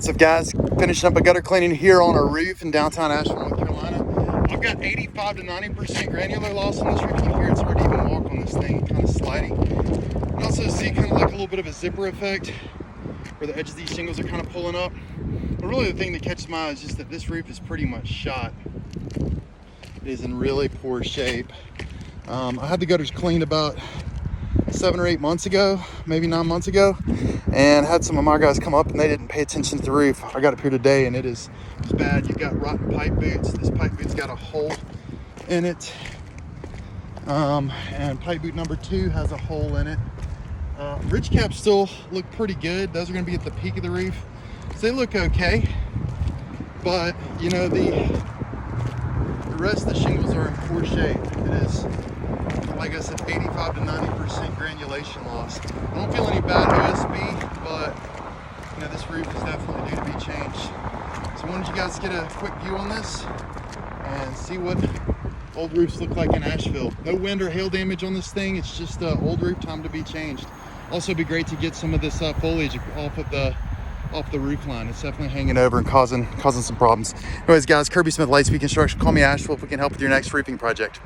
What's up, guys? Finishing up a gutter cleaning here on our roof in downtown Asheville, North Carolina. I've got 85 to 90% granular loss on this roof. You can hear it's hard to even walk on this thing, kind of sliding. You can also see kind of like a little bit of a zipper effect where the edges of these shingles are kind of pulling up. But really the thing that catches my eye is just that this roof is pretty much shot. It is in really poor shape. I had the gutters cleaned about 7 or 8 months ago, maybe 9 months ago, and had some of my guys come up and they didn't pay attention to the roof. I got up here today and it's bad. You've got rotten pipe boots. This pipe boot's got a hole in it, and pipe boot number 2 has a hole in it. Ridge caps still look pretty good. Those are going to be at the peak of the roof, so they look okay, but you know, the rest of the shingles are in poor shape. It is, like I said, 85 to 90% granulation loss. I don't feel any bad OSB, but you know, this roof is definitely due to be changed. So I wanted you guys to get a quick view on this and see what old roofs look like in Asheville. No wind or hail damage on this thing. It's just old roof, time to be changed. Also, it'd be great to get some of this foliage off the roof line. It's definitely hanging over and causing some problems. Anyways, guys, Kirby Smith, Lightspeed Construction. Call me Asheville if we can help with your next roofing project.